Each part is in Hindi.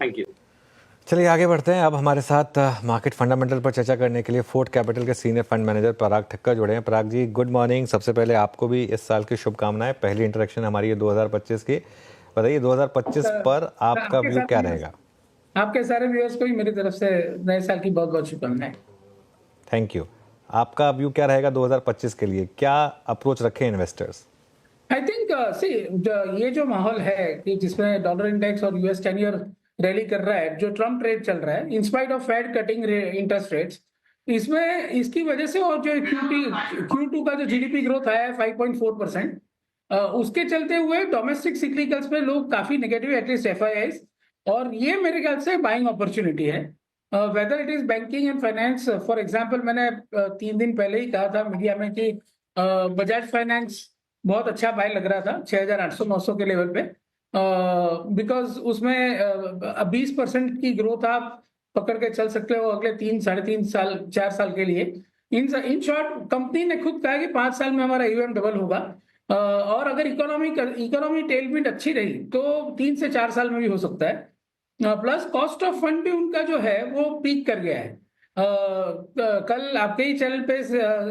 Thank you. चलिए आगे बढ़ते हैं। अब हमारे साथ मार्केट फंडामेंटल पर चर्चा करने के लिए फोर्ट कैपिटल के सीनियर फंड मैनेजर पराग ठक्कर जुड़े हैं। पराग जी, गुड मॉर्निंग। सबसे पहले आपको भी इस साल की शुभकामनाएं। पहली इंटरेक्शन हमारी है 2025 की। बताइए 2025 पर आपका आपके व्यू क्या सारे रहेगा? आपके सारे व्यूअर्स को भी मेरी तरफ से नए साल की बहुत बहुत शुभकामनाएं। Thank you. आपका व्यू क्या रहेगा 2025 के लिए? क्या अप्रोच रखें इन्वेस्टर्स? आई थिंक सी ये जो माहौल है कि जिसमें डॉलर इंडेक्स और यूएस 10 ईयर रैली कर रहा है, जो ट्रम्प रेट चल रहा है, in spite of Fed cutting interest rates, इसमें इसकी वजह से और जो Q2 का जो जीडीपी ग्रोथ आया है 5.4%, उसके चलते हुए डोमेस्टिक सिक्लिकल्स पे लोग काफी नेगेटिव, एटलीस्ट एफआईआईज, और ये मेरे ख्याल से बाइंग अपॉर्चुनिटी है। Whether it is banking and finance. For example, मैंने 3 दिन पहले ही कहा था मीडिया में कि बजाज फाइनेंस बहुत अच्छा बाय लग रहा था 6,800-900 के लेवल पे, बिकॉज उसमें 20% की ग्रोथ आप पकड़ के चल सकते हो अगले 3, 3.5 साल, 4 साल के लिए। इन शॉर्ट, कंपनी ने खुद कहा कि 5 साल में हमारा ईवीएम डबल होगा, और अगर इकोनॉमी टेलविंड अच्छी रही तो 3 से 4 साल में भी हो सकता है। प्लस कॉस्ट ऑफ फंड भी उनका जो है वो पीक कर गया है। कल आपके ही चैनल पे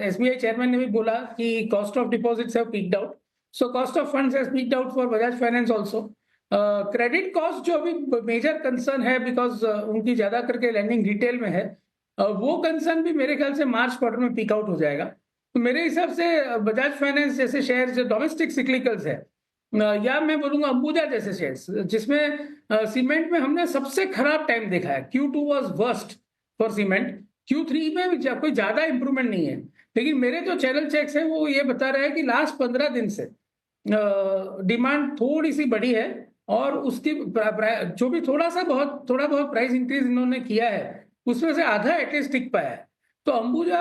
एसबीआई चेयरमैन ने भी बोला कि cost of deposits have peaked out, so cost of funds has peaked out for Bajaj finance also. Credit cost जो अभी मेजर कंसर्न है, बिकॉज उनकी ज्यादा करके लैंडिंग रिटेल में है, वो कंसर्न भी मेरे ख्याल से मार्च क्वार्टर में पीक आउट हो जाएगा। तो मेरे हिसाब से बजाज फाइनेंस जैसे शेयर जो डोमेस्टिक सिक्लिकल्स है, या मैं बोलूंगा अंबुजा जैसे शेयर्स, जिसमें सीमेंट में हमने सबसे खराब टाइम देखा है, Q2 was worst for cement. Q3 में कोई ज्यादा इंप्रूवमेंट नहीं है, लेकिन मेरे जो चैनल चेक्स है वो ये बता रहे हैं कि लास्ट 15 दिन से डिमांड थोड़ी सी बढ़ी है, और उसकी जो भी थोड़ा बहुत प्राइस इंक्रीज इन्होंने किया है, उसमें से आधा एटलीस्ट टिक पाया है। तो अंबुजा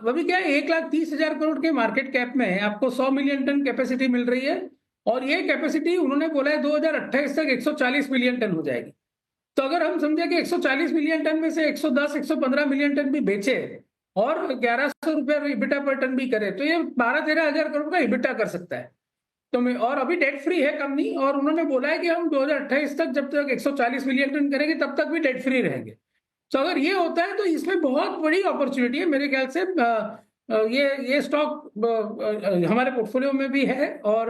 अभी क्या है, 1,30,000 करोड़ के मार्केट कैप में आपको 100 मिलियन टन कैपेसिटी मिल रही है, और ये कैपेसिटी उन्होंने बोला है 2028 तक 140 मिलियन टन हो जाएगी। तो अगर हम समझे कि 140 मिलियन टन में से 110, 115 मिलियन टन भी बेचे और 1,100 रुपए इबिटा पर टन भी करे, तो ये 12-13 हजार करोड़ का इबिटा कर सकता है। तो मैं, और अभी डेट फ्री है कंपनी, और उन्होंने बोला है कि हम 2028 तक जब तक 140 मिलियन टन करेंगे तब तक भी डेट फ्री रहेंगे। तो अगर ये होता है तो इसमें बहुत बड़ी अपॉर्चुनिटी है मेरे ख्याल से। ये स्टॉक हमारे पोर्टफोलियो में भी है, और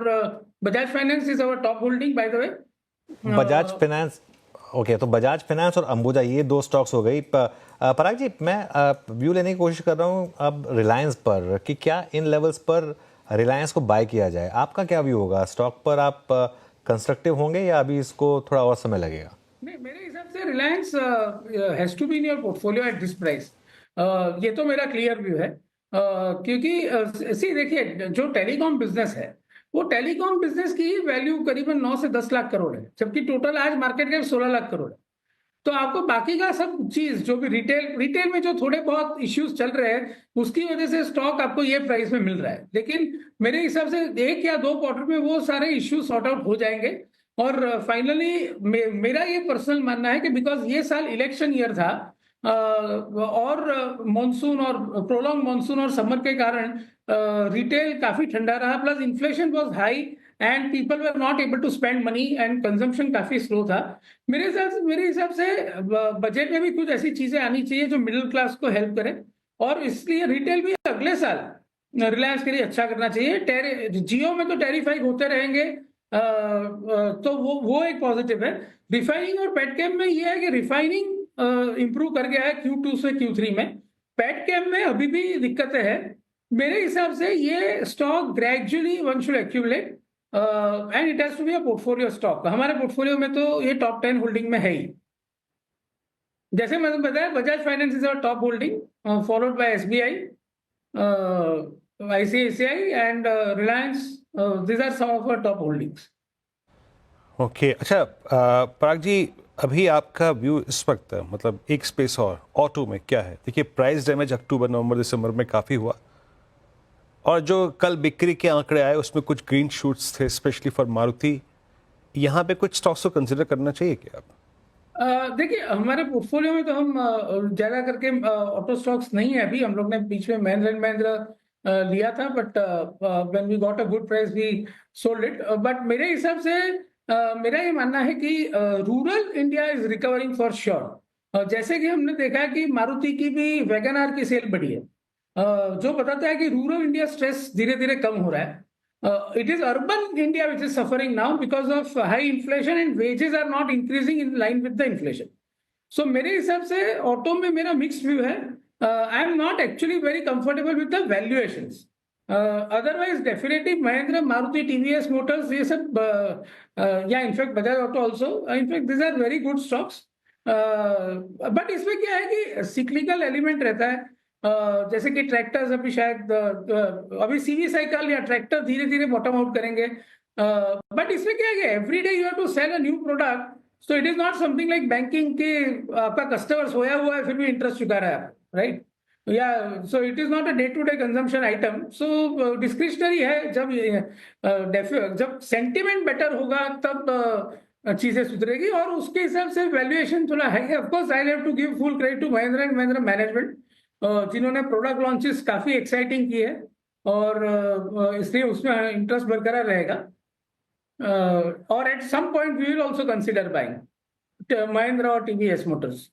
Bajaj finance is our top holding by the way. Bajaj finance, okay, तो बजाज फाइनेंस और अंबुजा, ये दो स्टॉक्स हो गई। पराग जी, मैं व्यू लेने की कोशिश कर रहा हूँ अब रिलायंस पर, कि क्या इन लेवल्स पर रिलायंस को बाय किया जाए। आपका क्या व्यू होगा स्टॉक पर? आप कंस्ट्रक्टिव होंगे या अभी इसको थोड़ा और समय लगेगा? नहीं, मेरे हिसाब से Reliance has to be in your portfolio at this price. ये तो मेरा क्लियर व्यू है। क्योंकि सी देखिए, जो टेलीकॉम बिजनेस है, वो टेलीकॉम बिजनेस की वैल्यू करीबन 9 से 10 लाख करोड़ है, जबकि टोटल आज मार्केट कैप 16 लाख करोड़ है। तो आपको बाकी का सब चीज, जो भी रिटेल में जो थोड़े बहुत इश्यूज चल रहे हैं, उसकी वजह से स्टॉक आपको ये प्राइस में मिल रहा है। लेकिन मेरे हिसाब से 1 या 2 क्वार्टर में वो सारे इश्यूज सॉर्ट आउट हो जाएंगे। और फाइनली मेरा ये पर्सनल मानना है कि बिकॉज ये साल इलेक्शन ईयर था, और मॉनसून और प्रोलॉन्ग मॉनसून और समर के कारण रिटेल काफी ठंडा रहा, plus inflation was high and people were not able to spend money, and consumption काफी स्लो था। मेरे हिसाब से बजट में भी कुछ ऐसी चीजें आनी चाहिए जो मिडिल क्लास को हेल्प करे, और इसलिए रिटेल भी अगले साल रिलायंस के लिए अच्छा करना चाहिए। जियो में तो टैरिफ हाइक होते रहेंगे, तो वो एक पॉजिटिव है। रिफाइनिंग और पेटकेम में ये है कि रिफाइनिंग इंप्रूव कर गया है Q2 से Q3 में। पेटकेम में अभी भी दिक्कतें हैं। मेरे हिसाब से ये stock gradually one should accumulate, and it has to be a portfolio stock. हमारे पोर्टफोलियो में तो ये टॉप 10 होल्डिंग में है ही। जैसे मैंने बताया, Bajaj finance is our top holding, followed by SBI, ICICI and Reliance. These are some of our top holdings. Okay, अच्छा पराग जी, अभी आपका व्यू इस वक्त, मतलब एक स्पेस और ऑटो में क्या है? देखिए, प्राइस डैमेज अक्टूबर, नवंबर, दिसंबर में काफ़ी हुआ, और जो कल बिक्री के आंकड़े आए उसमें कुछ ग्रीन शूट्स थे, स्पेशली फॉर मारुति। यहाँ पे कुछ स्टॉक्स को कंसिडर करना चाहिए क्या आप? देखिए, हमारे पोर्टफोलियो में तो हम ज्यादा करके ऑटो स्टॉक्स नहीं है। अभी हम लोग ने बीच में महिंद्रा एंड महिंद्रा लिया था, but when we got a good price we sold it. But मेरे हिसाब से मेरा ये मानना है कि rural India is recovering for sure. जैसे कि हमने देखा है कि मारुति की भी वैगन आर की सेल बढ़ी है, जो बताता है कि रूरल इंडिया स्ट्रेस धीरे धीरे कम हो रहा है। It is urban India which is suffering now because of high inflation and wages are not increasing in line with the inflation. So मेरे हिसाब से ऑटो में मेरा मिक्स्ड व्यू है। I am not actually very comfortable with the valuations. Otherwise definitely Mahindra, Maruti, TVS motors, ये सब या in fact Bajaj auto also, in fact this are very good stocks. But इसमें क्या है कि सिक्लिकल एलिमेंट रहता है। जैसे कि ट्रैक्टर्स अभी शायद अभी सीवी साइकिल या ट्रैक्टर धीरे धीरे बॉटम आउट करेंगे। बट इसमें क्या है कि every day you have to sell a new product, so it is not something like banking के आपका कस्टमर सोया हुआ है फिर भी इंटरेस्ट चुका रहा है, राइट? या so it is not a day to day consumption item. So discretionary है। जब सेंटिमेंट बेटर होगा तब चीजें सुधरेगी और उसके हिसाब से वैल्यूएशन थोड़ा है। Of course I have to give full credit to Mahindra and Mahindra management, जिन्होंने प्रोडक्ट लॉन्चेस काफी एक्साइटिंग की है और इसलिए उसमें इंटरेस्ट बरकरार रहेगा। और at some point we will also consider buying Mahindra और टीवीएस मोटर्स।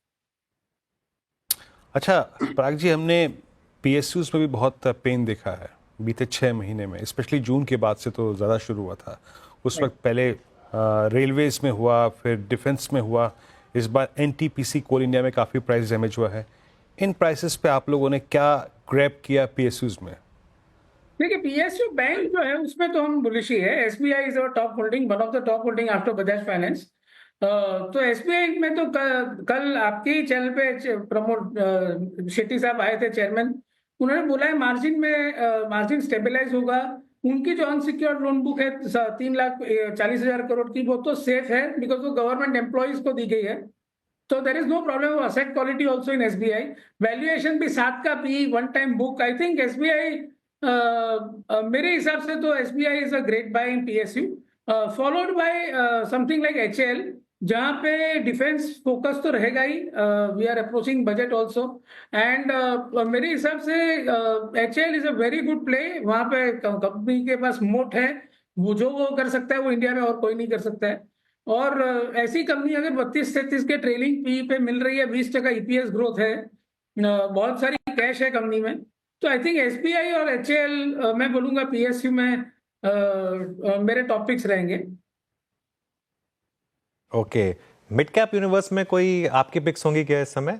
अच्छा पराग जी, हमने पीएसयूज में भी बहुत पेन देखा है बीते 6 महीने में, स्पेशली जून के बाद से तो ज़्यादा शुरू हुआ था। उस वक्त पहले रेलवेज में हुआ, फिर डिफेंस में हुआ, इस बार एनटीपीसी कोल इंडिया में काफ़ी प्राइस डैमेज हुआ है। इन प्राइसेस पे आप लोगों ने क्या ग्रैब किया पीएसयूज में? देखिए, पीएसयू बैंक जो है उसमें तो हम बुलिश ही है। SBI is our top holding, one of the top holding after Bajaj finance. तो एसबीआई में तो कल आपके ही चैनल पे प्रमोद शेट्टी साहब आए थे, चेयरमैन। उन्होंने बोला है मार्जिन में मार्जिन स्टेबलाइज होगा। उनकी जो अनसिक्योर्ड लोन बुक है 3,40,000 करोड़ की, वो तो सेफ है बिकॉज वो गवर्नमेंट एम्प्लॉइज को दी गई है। तो there is no problem of asset quality also in SBI. Valuation भी 7 का P, one time book. I think SBI, मेरे हिसाब से तो SBI is a great buy in PSU, followed by something like HAL, जहां पे डिफेंस फोकस तो रहेगा ही। We are approaching budget also and मेरे हिसाब से HAL is a very good play. वहां पे कंपनी के पास मोट है, वो जो वो कर सकता है वो इंडिया में और कोई नहीं कर सकता है। और ऐसी कंपनी अगर 32-33 के ट्रेलिंग पी पे मिल रही है, 20% ईपीएस ग्रोथ है, बहुत सारी कैश है कंपनी में, तो आई थिंक एसबीआई और एचएएल, मैं बोलूंगा पीएसयू में मेरे टॉपिक्स रहेंगे। ओके, मिड कैप यूनिवर्स में कोई आपकी पिक्स होंगी क्या इस समय?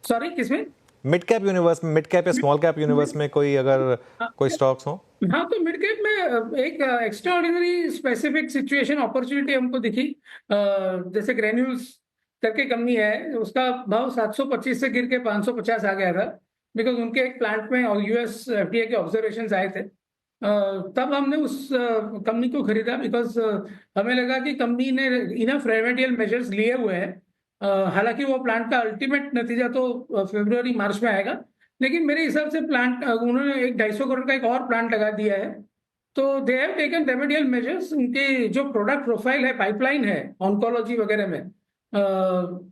सॉरी, किसमें? मिड कैप यूनिवर्स में, मिड कैप या स्मॉल कैप यूनिवर्स में कोई अगर कोई स्टॉक्स हो? हाँ, तो मिड कैप में एक एक्स्ट्राऑर्डिनरी स्पेसिफिक सिचुएशन अपॉर्चुनिटी हमको दिखी। जैसे ग्रेन्यूल्स करके कंपनी है, उसका भाव 725 से गिर के 550 आ गया था बिकॉज उनके एक प्लांट में और यूएस एफडीए के ऑब्जर्वेशंस आए थे। तब हमने उस कंपनी को खरीदा बिकॉज हमें लगा कि कंपनी ने इनफ रेमेडियल मेजर्स लिए हुए हैं। हालांकि वो प्लांट का अल्टीमेट नतीजा तो फरवरी मार्च में आएगा, लेकिन मेरे हिसाब से प्लांट उन्होंने एक 250 करोड़ का एक और प्लांट लगा दिया है। तो they have taken remedial measures. उनके जो प्रोडक्ट प्रोफाइल है, पाइपलाइन है ऑन्कोलॉजी वगैरह में,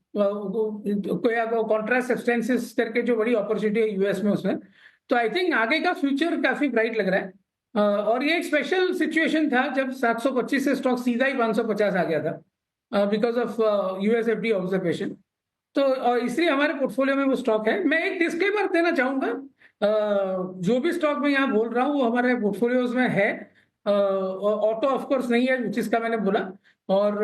कोई आपको कॉन्ट्रास्ट सब्सटेंसेस करके जो बड़ी अपॉर्चुनिटी है यूएस में उसमें, तो आई थिंक आगे का फ्यूचर काफी ब्राइट लग रहा है। और ये एक स्पेशल सिचुएशन था जब 725 से स्टॉक सीधा ही 550 आ गया था because of US FD observation. तो और इसलिए हमारे पोर्टफोलियो में वो स्टॉक है। मैं एक डिस्क्लेमर देना चाहूंगा, जो भी स्टॉक मैं यहाँ बोल रहा हूँ वो हमारे पोर्टफोलियोज में है। ऑटो ऑफ कोर्स नहीं है जिसका मैंने बोला, और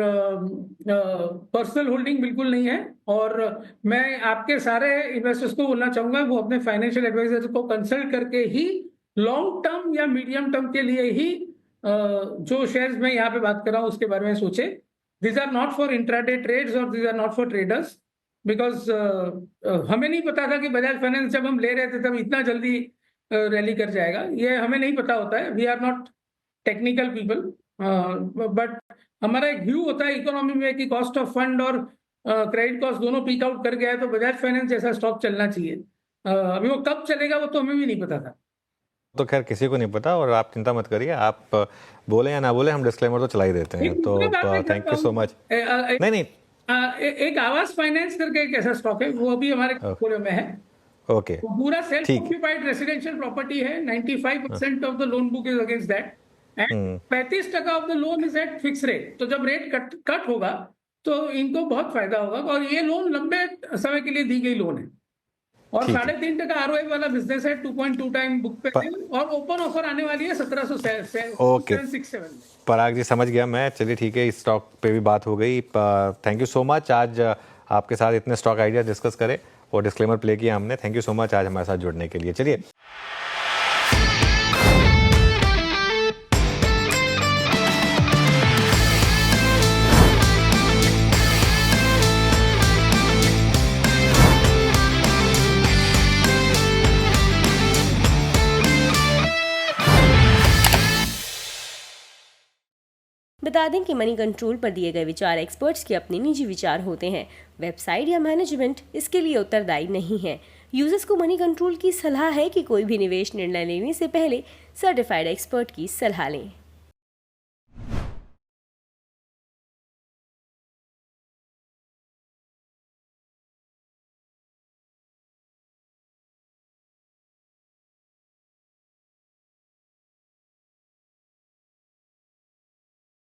पर्सनल होल्डिंग बिल्कुल नहीं है। और मैं आपके सारे इन्वेस्टर्स को बोलना चाहूंगा वो अपने फाइनेंशियल एडवाइजर को कंसल्ट करके ही लॉन्ग टर्म या मीडियम टर्म के लिए ही जो शेयर्स मैं यहाँ पे बात कर रहा हूँ उसके बारे में सोचे। These are not for intraday trades और these are not for traders, because हमें नहीं पता था कि बजाज फाइनेंस जब हम ले रहे थे तब इतना जल्दी रैली कर जाएगा, ये हमें नहीं पता होता है। We are not technical people, but हमारा एक व्यू होता है इकोनॉमी में कि कॉस्ट ऑफ फंड और क्रेडिट कॉस्ट दोनों पीक आउट कर गया है, तो बजाज फाइनेंस जैसा स्टॉक चलना चाहिए। अभी वो कब चलेगा वो तो हमें भी नहीं पता था। तो खैर किसी को नहीं पता और आप चिंता मत करिए, आप बोले या ना बोले हम डिस्क्लेमर तो चला ही देते हैं। तो थैंक यू सो मच। नहीं, एक आवास फाइनेंस करके एक ऐसा स्टॉक है, वो भी हमारे पोर्टफोलियो में है। ओके, पूरा सेल्फ ऑक्यूपाइड रेसिडेंशियल प्रॉपर्टी है, 95% of the loan book is against that. And 35% of the loan is eight fix rate. तो जब रेट कट होगा तो इनको बहुत फायदा होगा, और ये लोन लंबे समय के लिए दी गई लोन है, और ठीक है। 3.5% ROI वाला बिजनेस है, 2.2 टाइम बुक पे, और ओपन ऑफर आने वाली है 1767 में। पराग जी समझ गया मैं, चलिए ठीक है, इस स्टॉक पे भी बात हो गई। थैंक यू सो मच, आज आपके साथ इतने स्टॉक आइडिया डिस्कस करे और डिस्क्लेमर प्ले किया हमने। थैंक यू सो मच आज हमारे साथ जुड़ने के लिए। चलिए बता दें कि मनी कंट्रोल पर दिए गए विचार एक्सपर्ट्स के अपने निजी विचार होते हैं। वेबसाइट या मैनेजमेंट इसके लिए उत्तरदायी नहीं है। यूजर्स को मनी कंट्रोल की सलाह है कि कोई भी निवेश निर्णय लेने से पहले सर्टिफाइड एक्सपर्ट की सलाह लें।